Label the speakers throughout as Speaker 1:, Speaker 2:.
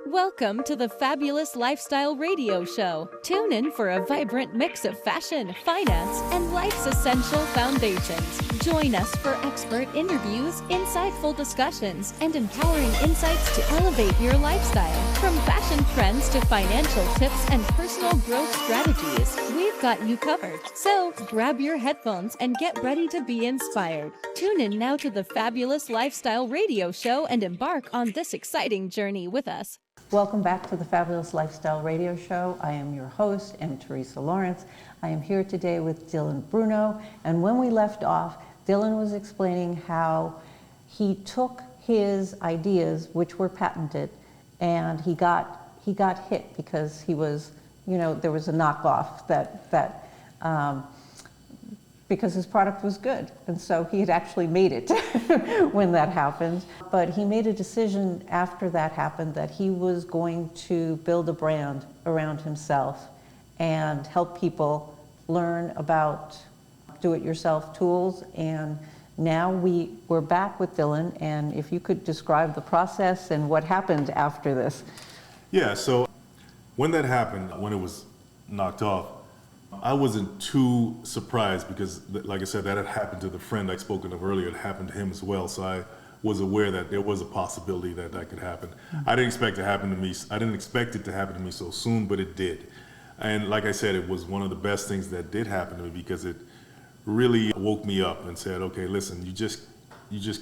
Speaker 1: Welcome to the Fabulous Lifestyle Radio Show. Tune in for a vibrant mix of fashion, finance, and life's essential foundations. Join us for expert interviews, insightful discussions, and empowering insights to elevate your lifestyle. From fashion trends to financial tips and personal growth strategies, we've got you covered. So grab your headphones and get ready to be inspired. Tune in now to the Fabulous Lifestyle Radio Show and embark on this exciting journey with us.
Speaker 2: Welcome back to the Fabulous Lifestyle Radio Show. I am your host, Teresa Lawrence. I am here today with Dillon Bruno, and when we left off, Dillon was explaining how he took his ideas, which were patented, and he got hit because he was, there was a knockoff because his product was good. And so he had actually made it when that happened. But he made a decision after that happened that he was going to build a brand around himself and help people learn about do-it-yourself tools. And now we're back with Dillon, and if you could describe the process and what happened after this.
Speaker 3: Yeah, so when that happened, when it was knocked off, I wasn't too surprised because, like I said, that had happened to the friend I'd spoken of earlier. It happened to him as well, so I was aware that there was a possibility that that could happen. I didn't expect it to happen to me. I didn't expect it to happen to me so soon, but it did. And like I said, it was one of the best things that did happen to me because it really woke me up and said, okay, listen, you just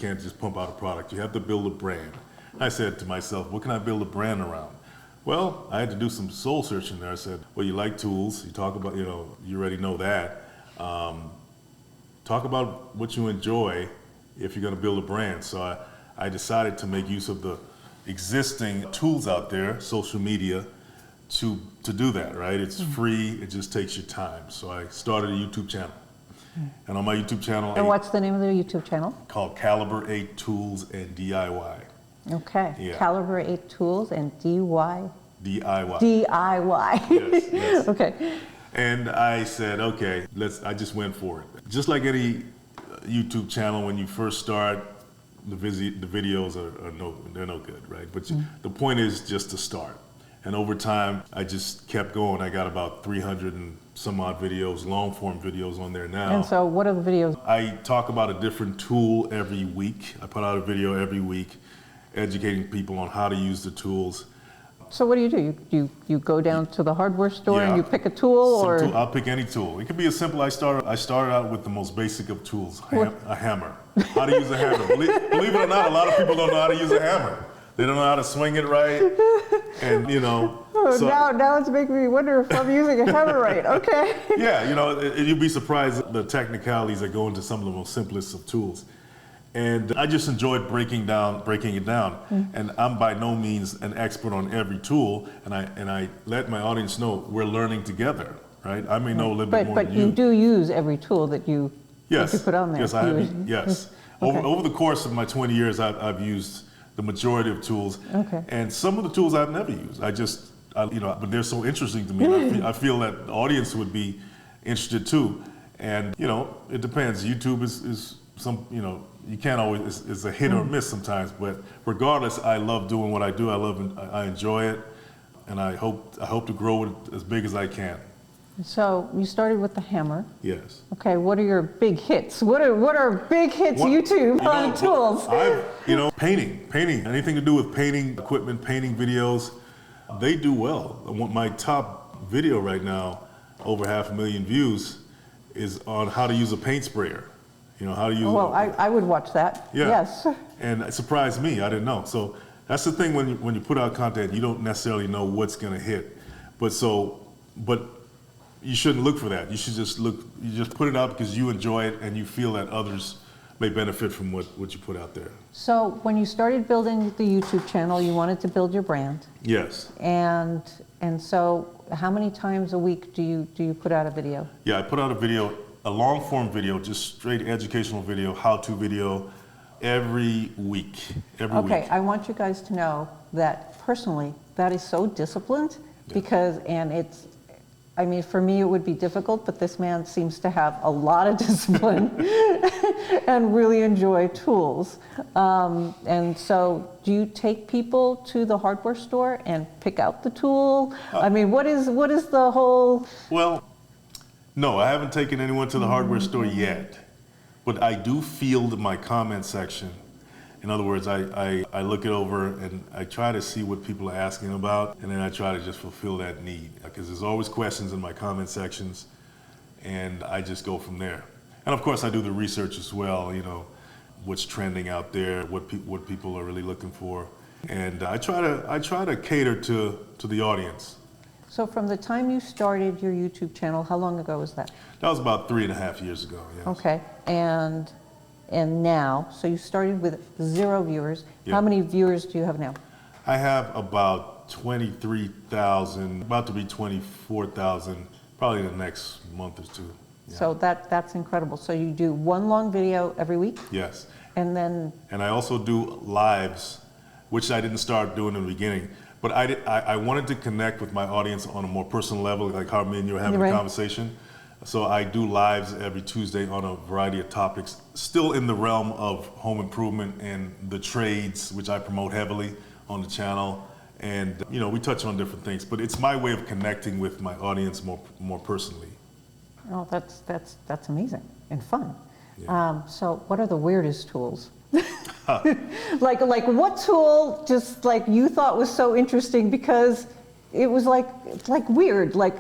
Speaker 3: can't just pump out a product. You have to build a brand. I said to myself, what can I build a brand around? Well, I had to do some soul searching there. I said, well, you like tools. You talk about, you already know that. Talk about what you enjoy if you're going to build a brand. So I decided to make use of the existing tools out there, social media, to do that, right? It's free. It just takes your time. So I started a YouTube channel. And on my YouTube channel...
Speaker 2: And what's the name of the YouTube channel?
Speaker 3: Called Caliber8 Tools and DIY.
Speaker 2: Okay,
Speaker 3: yeah.
Speaker 2: Caliber8 Tools and DIY.
Speaker 3: DIY. Yes.
Speaker 2: Okay.
Speaker 3: And I said, okay, I just went for it. Just like any YouTube channel, when you first start, the videos they're no good, right? But the point is just to start. And over time, I just kept going. I got about 300 and some odd videos, long form videos on there now.
Speaker 2: And so what are the videos?
Speaker 3: I talk about a different tool every week. I put out a video every week, educating people on how to use the tools.
Speaker 2: So what do? You go down to the hardware store and you pick a tool,
Speaker 3: I'll pick any tool. It could be as simple. I started out with the most basic of tools, a hammer. How to use a hammer. Believe it or not, a lot of people don't know how to use a hammer. They don't know how to swing it right, and
Speaker 2: now it's making me wonder if I'm using a hammer right. Okay.
Speaker 3: Yeah, you'd be surprised at the technicalities that go into some of the most simplest of tools. And I just enjoyed breaking it down. And I'm by no means an expert on every tool, and I let my audience know we're learning together, right? I may know a little bit more than you.
Speaker 2: But you do use every tool that you put on there.
Speaker 3: Yes, I have. Yes. Okay. Over the course of my 20 years, I've used the majority of tools. Okay. And some of the tools I've never used. But they're so interesting to me. And I feel that the audience would be interested too. And it depends. YouTube is some, you can't always, it's a hit or miss sometimes, but regardless, I love doing what I do. I enjoy it, and I hope to grow it as big as I can.
Speaker 2: So you started with the hammer.
Speaker 3: Yes.
Speaker 2: Okay, what are your big hits? What are big hits YouTube on tools?
Speaker 3: Painting, anything to do with painting equipment, painting videos, they do well. My top video right now, over 500,000 views, is on how to use a paint sprayer. How to use it.
Speaker 2: Well, I would watch that.
Speaker 3: Yeah.
Speaker 2: Yes.
Speaker 3: And it surprised me. I didn't know. So that's the thing when you put out content, you don't necessarily know what's going to hit. But you shouldn't look for that. You should you just put it out because you enjoy it and you feel that others may benefit from what you put out there.
Speaker 2: So when you started building the YouTube channel, you wanted to build your brand.
Speaker 3: Yes.
Speaker 2: And so how many times a week do you put out a video?
Speaker 3: Yeah, I put out a long form video, just straight educational video, how-to video, every week.
Speaker 2: Okay, I want you guys to know that personally, that is so disciplined because, and I mean, for me, it would be difficult, but this man seems to have a lot of discipline and really enjoy tools. And so do you take people to the hardware store and pick out the tool? I mean, what is the whole...
Speaker 3: Well, no, I haven't taken anyone to the hardware store yet, but I do field my comment section. In other words, I look it over and I try to see what people are asking about, and then I try to just fulfill that need. Because there's always questions in my comment sections, and I just go from there. And of course, I do the research as well, you know, what's trending out there, what people are really looking for. And I try to cater to the audience.
Speaker 2: So from the time you started your YouTube channel, how long ago was that?
Speaker 3: That was about 3.5 years ago, yes.
Speaker 2: Okay, and now, so you started with 0 viewers.
Speaker 3: Yeah.
Speaker 2: How many viewers do you have now?
Speaker 3: I have about 23,000, about to be 24,000, probably in the next month or two. Yeah.
Speaker 2: So that's incredible. So you do one long video every week?
Speaker 3: Yes.
Speaker 2: And then...
Speaker 3: And I also do lives, which I didn't start doing in the beginning. But I wanted to connect with my audience on a more personal level, like how me and you are having a conversation. So I do lives every Tuesday on a variety of topics, still in the realm of home improvement and the trades, which I promote heavily on the channel. And you know, we touch on different things, but it's my way of connecting with my audience more personally.
Speaker 2: Oh, that's amazing and fun.
Speaker 3: Yeah.
Speaker 2: So what are the weirdest tools? like what tool just like you thought was so interesting because it was like weird, like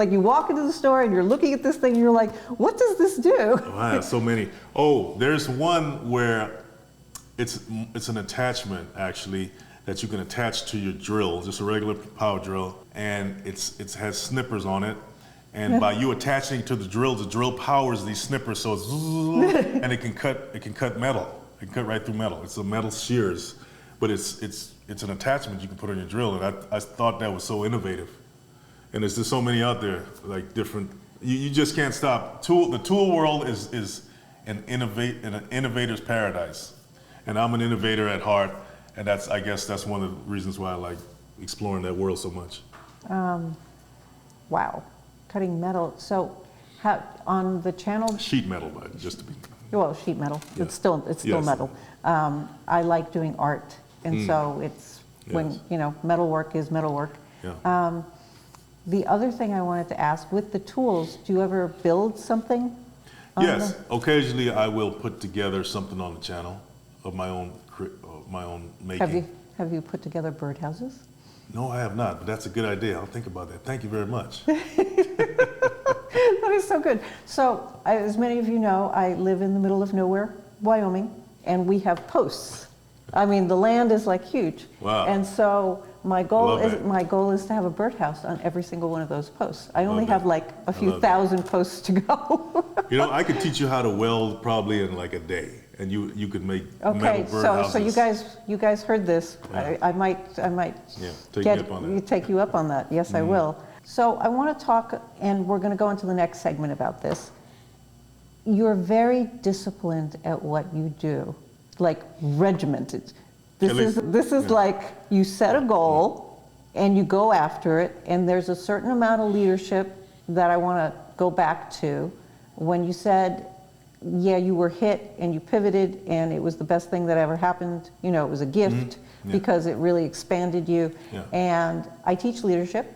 Speaker 2: you walk into the store and you're looking at this thing and you're like, what does this do?
Speaker 3: Oh, I have so many. Oh, there's one where it's an attachment actually that you can attach to your drill, just a regular power drill, and it has snippers on it. And by you attaching to the drill powers these snippers, so it's and it can cut metal. It can cut right through metal. It's a metal shears, but it's an attachment you can put on your drill, and I thought that was so innovative. And there's just so many out there, like different. You just can't stop. The tool world is an innovator's paradise, and I'm an innovator at heart, and I guess that's one of the reasons why I like exploring that world so much.
Speaker 2: Wow, cutting metal. So, how on the channel?
Speaker 3: Sheet metal, but just to be.
Speaker 2: Well, sheet metal. Yeah. It's still
Speaker 3: yes.
Speaker 2: metal. I like doing art, and so it's when metalwork is metalwork.
Speaker 3: Yeah.
Speaker 2: The other thing I wanted to ask, with the tools, do you ever build something?
Speaker 3: Yes, occasionally I will put together something on the channel of my own making.
Speaker 2: Have you put together birdhouses?
Speaker 3: No, I have not, but that's a good idea. I'll think about that. Thank you very much.
Speaker 2: That is so good. So, as many of you know, I live in the middle of nowhere, Wyoming, and we have posts. I mean, the land is like huge.
Speaker 3: Wow.
Speaker 2: And so my goal is to have a birdhouse on every single one of those posts. I only have like a few thousand posts to go.
Speaker 3: You know, I could teach you how to weld probably in like a day, and you could make metal birdhouses.
Speaker 2: So you guys heard this. Yeah. I might take you up on that. Yes, I will. So I want to talk, and we're going to go into the next segment about this. You're very disciplined at what you do, like regimented. This is like you set a goal and you go after it, and there's a certain amount of leadership that I want to go back to when you said, yeah, you were hit and you pivoted and it was the best thing that ever happened. You know, it was a gift because it really expanded you. Yeah. And I teach leadership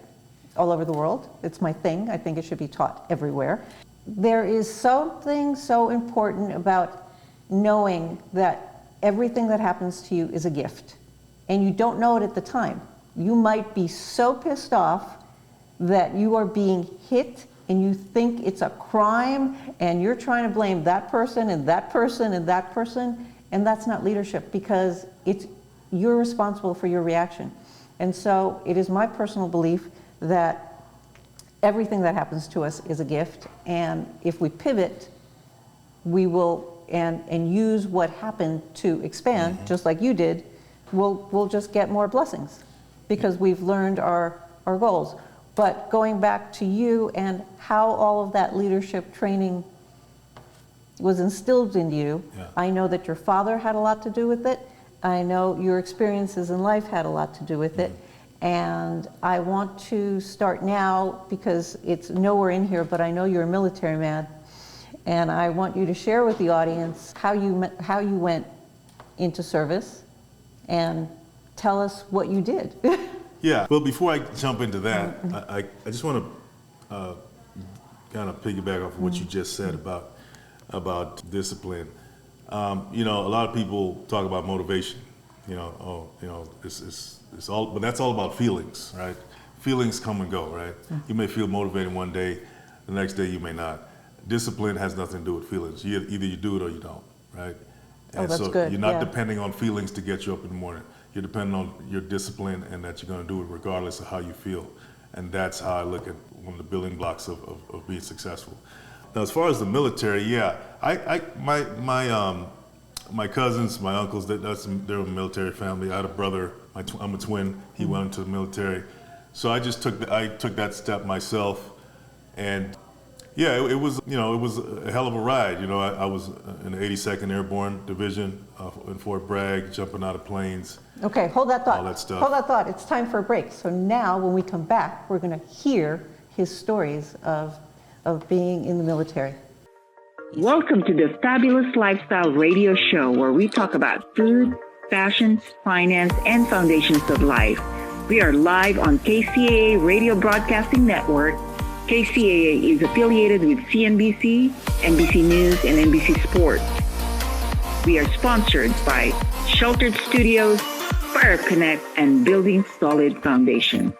Speaker 2: all over the world. It's my thing. I think it should be taught everywhere. There is something so important about knowing that everything that happens to you is a gift. And you don't know it at the time. You might be so pissed off that you are being hit and you think it's a crime and you're trying to blame that person and that person and that person, and that's not leadership because you're responsible for your reaction. And so it is my personal belief that everything that happens to us is a gift, and if we pivot, we will and use what happened to expand, just like you did, we'll just get more blessings because we've learned our goals. But going back to you and how all of that leadership training was instilled in you, I know that your father had a lot to do with it. I know your experiences in life had a lot to do with it. And I want to start now because it's nowhere in here, but I know you're a military man. And I want you to share with the audience how you went into service and tell us what you did.
Speaker 3: Yeah, well, before I jump into that, I just want to kind of piggyback off of what you just said about discipline. A lot of people talk about motivation. It's all, but that's all about feelings, right? Feelings come and go, right? You may feel motivated one day, the next day you may not. Discipline has nothing to do with feelings. Either you do it or you don't, right? And
Speaker 2: that's
Speaker 3: so
Speaker 2: good.
Speaker 3: you're not
Speaker 2: Yeah.
Speaker 3: depending on feelings to get you up in the morning. You're depending on your discipline and that you're going to do it regardless of how you feel. And that's how I look at one of the building blocks of being successful. Now, as far as the military, yeah, my cousins, my uncles, they're a military family. I had a brother. I'm a twin. He went into the military, so I took that step myself, and yeah, it was a hell of a ride. I was in the 82nd Airborne Division in Fort Bragg, jumping out of planes.
Speaker 2: Okay, hold that thought.
Speaker 3: All that stuff.
Speaker 2: Hold that thought. It's time for a break. So now, when we come back, we're going to hear his stories of being in the military.
Speaker 4: Welcome to the Fabulous Lifestyle Radio Show, where we talk about food, fashion, finance, and foundations of life. We are live on KCAA Radio Broadcasting Network. KCAA is affiliated with CNBC, NBC News, and NBC Sports. We are sponsored by Sheltered Studios, Fire Connect, and Building Solid Foundation.